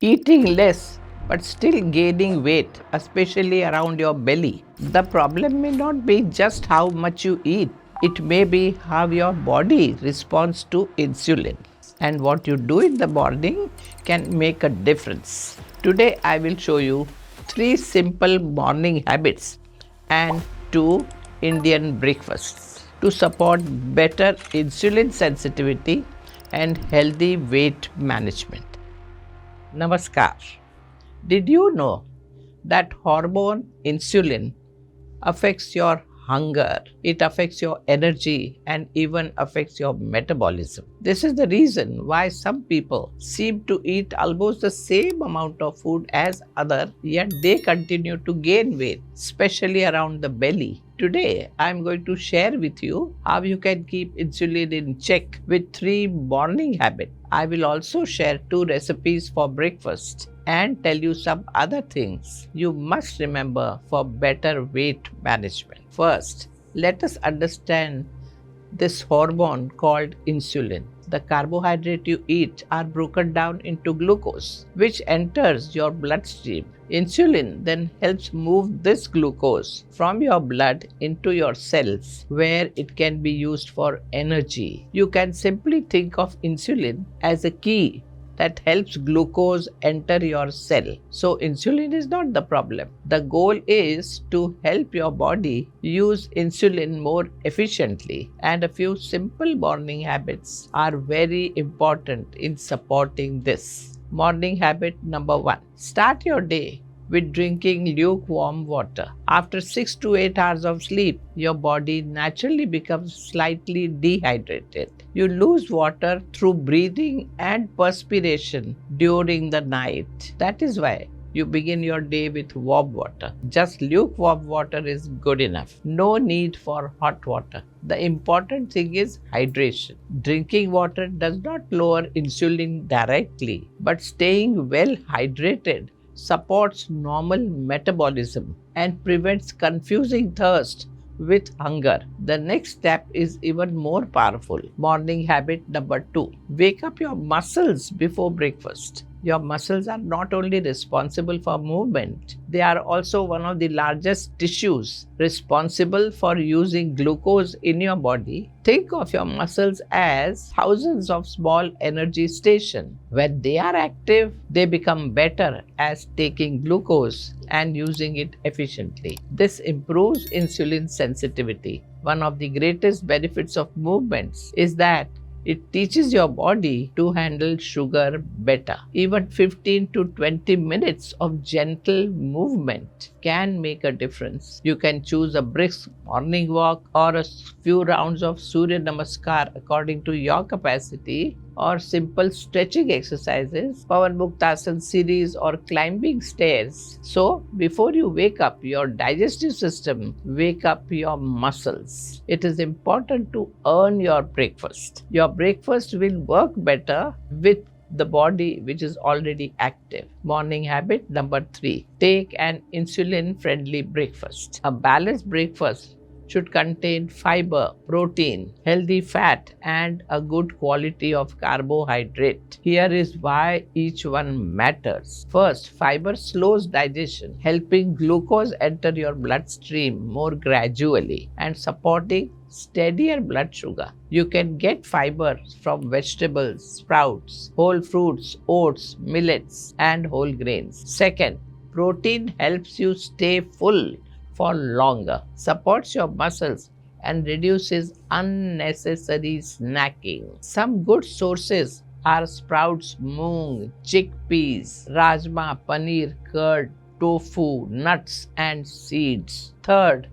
eating less but still gaining weight, especially around your belly. The problem may not be just how much you eat, it may be how your body responds to insulin. And what you do in the morning can make a difference. Today, I will show you 3 simple morning habits and 2 Indian breakfasts to support better insulin sensitivity and healthy weight management. Namaskar. Did you know that hormone insulin affects your hunger, it affects your energy, and even affects your metabolism? This is the reason why some people seem to eat almost the same amount of food as others, yet they continue to gain weight, especially around the belly. Today, I am going to share with you how you can keep insulin in check with 3 morning habits. I will also share 2 recipes for breakfast and tell you some other things you must remember for better weight management. First, let us understand this hormone called insulin. The carbohydrates you eat are broken down into glucose, which enters your bloodstream. Insulin then helps move this glucose from your blood into your cells, where it can be used for energy. You can simply think of insulin as a key that helps glucose enter your cell. So insulin is not the problem. The goal is to help your body use insulin more efficiently, and a few simple morning habits are very important in supporting this. Morning habit number 1. Start your day with drinking lukewarm water. After 6 to 8 hours of sleep, your body naturally becomes slightly dehydrated. You lose water through breathing and perspiration during the night. That is why you begin your day with warm water. Just lukewarm water is good enough. No need for hot water. The important thing is hydration. Drinking water does not lower insulin directly, but staying well hydrated supports normal metabolism and prevents confusing thirst with hunger. The next step is even more powerful. Morning habit number 2. Wake up your muscles before breakfast. Your muscles are not only responsible for movement, they are also one of the largest tissues responsible for using glucose in your body. Think of your muscles as thousands of small energy stations. When they are active, they become better at taking glucose and using it efficiently. This improves insulin sensitivity. One of the greatest benefits of movements is that it teaches your body to handle sugar better. Even 15 to 20 minutes of gentle movement can make a difference. You can choose a brisk morning walk or a few rounds of Surya Namaskar according to your capacity, or simple stretching exercises, Pawan Muktasan series, or climbing stairs. So, before you wake up your digestive system, wake up your muscles. It is important to earn your breakfast. Your breakfast will work better with the body which is already active. Morning habit number 3. Take an insulin-friendly breakfast. A balanced breakfast should contain fiber, protein, healthy fat, and a good quality of carbohydrate. Here is why each one matters. First, fiber slows digestion, helping glucose enter your bloodstream more gradually and supporting steadier blood sugar. You can get fiber from vegetables, sprouts, whole fruits, oats, millets, and whole grains. Second, protein helps you stay full for longer, supports your muscles, and reduces unnecessary snacking. Some good sources are sprouts, moong, chickpeas, rajma, paneer, curd, tofu, nuts, and seeds. Third,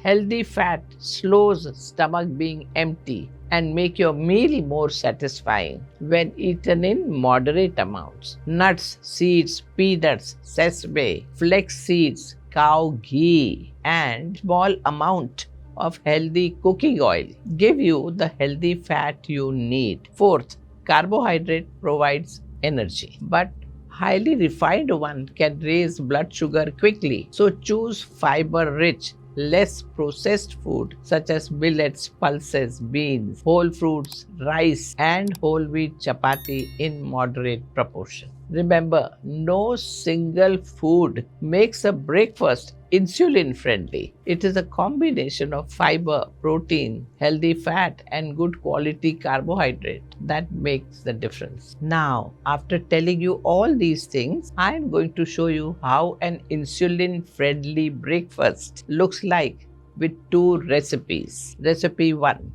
healthy fat slows stomach being empty and make your meal more satisfying when eaten in moderate amounts. Nuts, seeds, peanuts, sesame, flax seeds, cow ghee, and small amount of healthy cooking oil give you the healthy fat you need. Fourth, carbohydrate provides energy, but highly refined one can raise blood sugar quickly. So choose fiber-rich, less processed food such as millets, pulses, beans, whole fruits, rice, and whole wheat chapati in moderate proportion. Remember, no single food makes a breakfast insulin friendly. It is a combination of fiber, protein, healthy fat, and good quality carbohydrate that makes the difference. Now, after telling you all these things, I am going to show you how an insulin friendly breakfast looks like with two recipes. Recipe 1: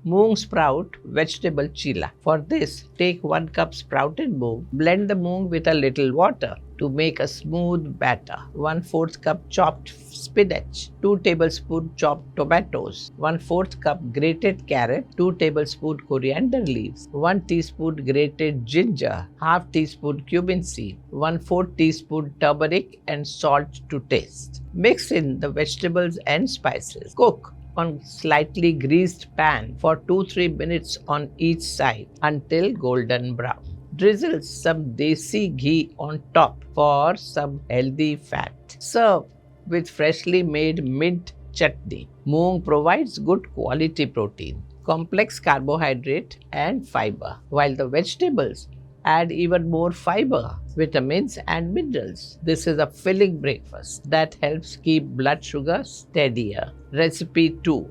Moong sprout vegetable chilla. For this, take 1 cup sprouted moong, blend the moong with a little water to make a smooth batter. 1/4 cup chopped spinach, 2 tablespoons chopped tomatoes, 1/4 cup grated carrot, 2 tablespoons coriander leaves, 1 teaspoon grated ginger, half teaspoon cumin seed, 1/4 teaspoon turmeric and salt to taste. Mix in the vegetables and spices. Cook on slightly greased pan for 2-3 minutes on each side until golden brown. Drizzle some desi ghee on top for some healthy fat. Serve with freshly made mint chutney. Moong provides good quality protein, complex carbohydrate and fiber, while the vegetables add even more fiber, vitamins and minerals. This is a filling breakfast that helps keep blood sugar steadier. Recipe 2: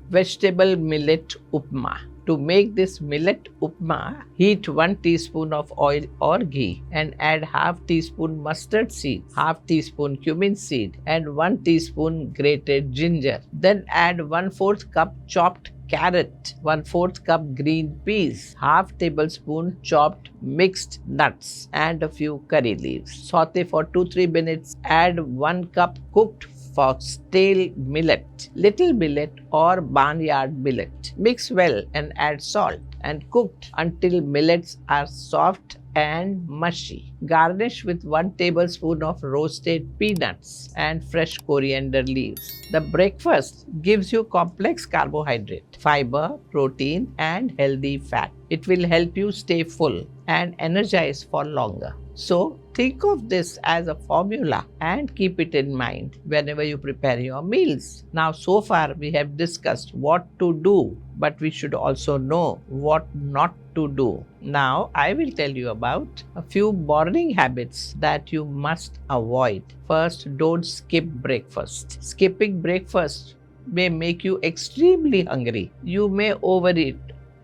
Vegetable millet upma. To make this millet upma, heat 1 teaspoon of oil or ghee and add half teaspoon mustard seed, half teaspoon cumin seed and 1 teaspoon grated ginger. Then add 1/4 cup chopped carrot, 1/4 cup green peas, half tablespoon chopped mixed nuts and a few curry leaves. Saute for 2-3 minutes. Add 1 cup cooked foxtail millet, little millet or barnyard millet. Mix well and add salt and cooked until millets are soft and mushy. Garnish with 1 tablespoon of roasted peanuts and fresh coriander leaves. The breakfast gives you complex carbohydrate, fiber, protein, and healthy fat. It will help you stay full and energized for longer. So, think of this as a formula and keep it in mind whenever you prepare your meals. Now, so far we have discussed what to do, but we should also know what not to do. Now, I will tell you about a few morning habits that you must avoid. First, don't skip breakfast. Skipping breakfast may make you extremely hungry. You may overeat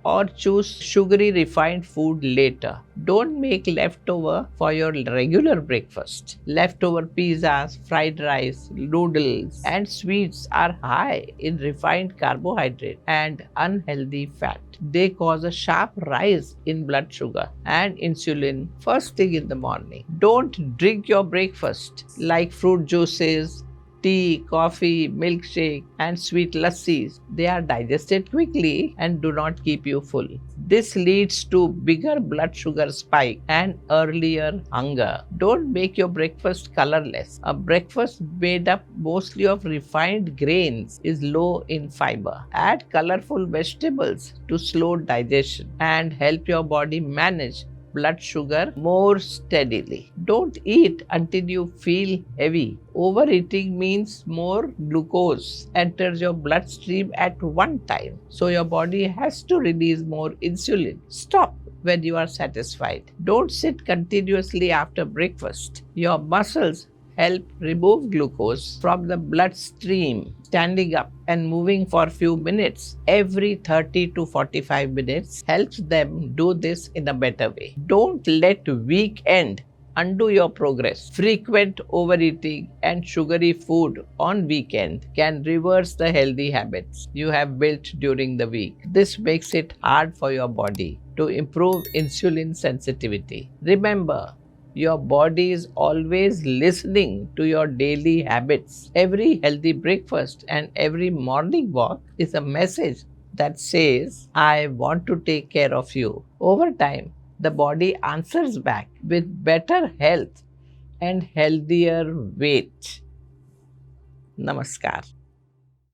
or choose sugary refined food later. Don't make leftover for your regular breakfast. Leftover pizzas, fried rice, noodles, and sweets are high in refined carbohydrate and unhealthy fat. They cause a sharp rise in blood sugar and insulin first thing in the morning. Don't drink your breakfast like fruit juices, tea, coffee, milkshake, and sweet lassis. They are digested quickly and do not keep you full. This leads to bigger blood sugar spike and earlier hunger. Don't make your breakfast colorless. A breakfast made up mostly of refined grains is low in fiber. Add colorful vegetables to slow digestion and help your body manage blood sugar more steadily. Don't eat until you feel heavy. Overeating means more glucose enters your bloodstream at one time, so your body has to release more insulin. Stop when you are satisfied. Don't sit continuously after breakfast. Your muscles help remove glucose from the bloodstream. Standing up and moving for a few minutes every 30 to 45 minutes helps them do this in a better way. Don't let weekend undo your progress. Frequent overeating and sugary food on weekend can reverse the healthy habits you have built during the week. This makes it hard for your body to improve insulin sensitivity. Remember, your body is always listening to your daily habits. Every healthy breakfast and every morning walk is a message that says, I want to take care of you. Over time, the body answers back with better health and healthier weight. Namaskar.